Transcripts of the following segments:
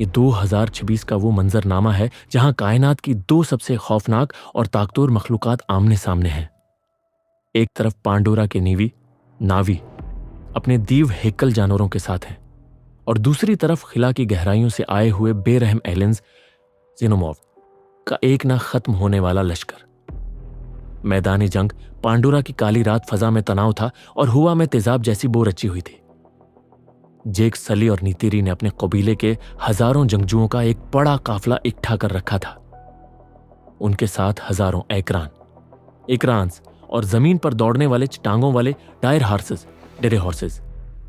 ये 2026 का वो मंजरनामा है जहां कायनात की दो सबसे खौफनाक और ताकतवर मखलूकात आमने सामने हैं। एक तरफ पांडोरा के नावी अपने दीव हेक्कल जानवरों के साथ हैं, और दूसरी तरफ खिला की गहराइयों से आए हुए बेरहम एलियंस ज़ेनोमॉर्फ का एक ना खत्म होने वाला लश्कर। मैदानी जंग पांडोरा की काली रात फजा में तनाव था और हुआ में तेजाब जैसी बो रची हुई थी। जेक सली और नीतिरी ने अपने कबीले के हजारों जंगजुओं का एक बड़ा काफला इकट्ठा कर रखा था। उनके साथ हजारों एकरांस और जमीन पर दौड़ने वाले टांगों वाले डेरे हॉर्सेस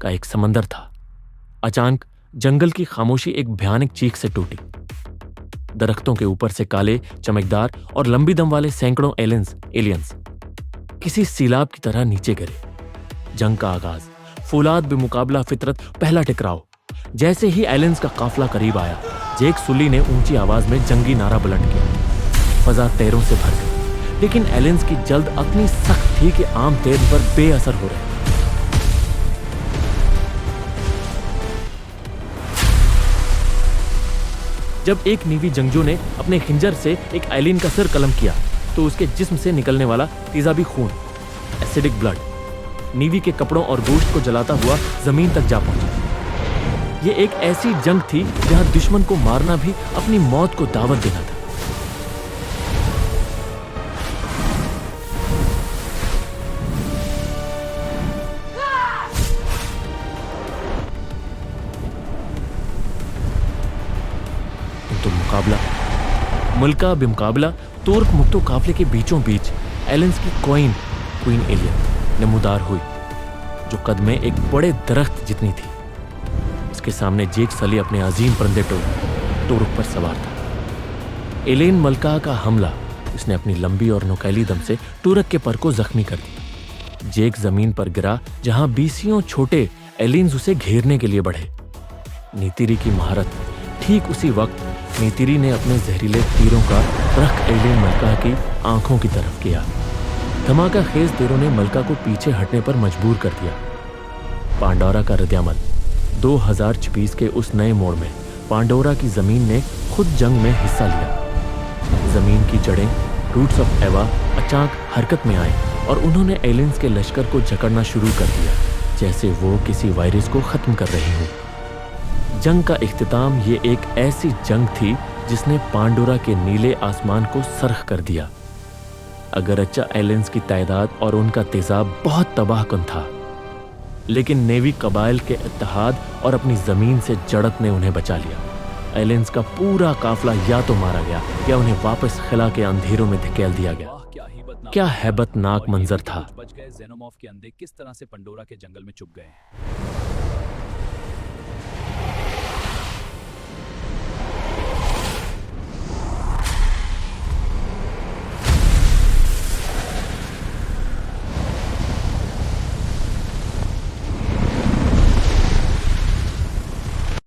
का एक समंदर था। अचानक जंगल की खामोशी एक भयानक चीख से टूटी। दरख्तों के ऊपर से काले, चमकदार और लंबी दम वाले सैकड़ों एलियंस किसी सीलाब की तरह नीचे गिरे। जंग का आगाज, फौलाद बेमुकाबला फितरत, पहला टकराव। जैसे ही एलियंस का काफला करीब आया, जेक सुली ने ऊंची आवाज में जंगी नारा बुलंद किया। फजा तेरों से भर गई, लेकिन एलियंस की जल्द इतनी सख्त थी कि आम तेर पर बेअसर हो रहे। जब एक नीवी जंगजू ने अपने खंजर से एक एलियन का सिर कलम किया, तो उसके जिस्म से निकलने वाला तेजाबी खून, एसिडिक ब्लड, नीवी के कपड़ों और गोश्त को जलाता हुआ जमीन तक जा पहुंचा। यह एक ऐसी जंग थी जहां दुश्मन को मारना भी अपनी मौत को दावत देना था। तो मुकाबला मुल्का बेमुकाबला तुर्क मुक्तो काफले के बीचों बीच एलियंस की क्वीन एलियन नमूदार हुई, जो कद में एक बड़े दरख्त जितनी थी। इसके सामने जेक सली अपने अजीम परंदे टोरुक पर सवार था। एलियन मलका का हमला इसने अपनी लंबी और नुकीली दम से टूरक के पर को जख्मी कर दिया। जेक जमीन पर गिरा, जहां बीसियों छोटे एलियंस उसे घेरने के लिए बढ़े। नीतिरी की महारत। ठीक उसी वक्त नीतिरी ने अपने जहरीले तीरों का रख एलियन मलका की आंखों की तरफ किया। धमाका खेज तीरों ने मलका को पीछे हटने पर मजबूर कर दिया। पांडोरा का रद्यामल। 2026 के उस नए मोड़ में पांडोरा की जमीन ने खुद जंग में हिस्सा लिया। जमीन की जड़ें, रूट्स ऑफ एवा, अचानक हरकत में आए और उन्होंने एलियंस के लश्कर को जकड़ना शुरू कर दिया, जैसे वो किसी वायरस को खत्म कर रही हो। जंग का इख्तिताम ये एक ऐसी जंग थी जिसने पांडोरा के नीले आसमान को सरख कर दिया। अगरचा एलियंस की तादाद और उनका तेजाब बहुत तबाहकुन था, लेकिन नेवी कबाइल के इत्तेहाद और अपनी जमीन से जड़त ने उन्हें बचा लिया। एलियंस का पूरा काफला या तो मारा गया या उन्हें वापस खिला के अंधेरों में धकेल दिया गया। क्या हैबतनाक मंजर था। ज़ेनोमॉर्फ के अंधे किस तरह से पंडोरा के जंगल में चुप गए।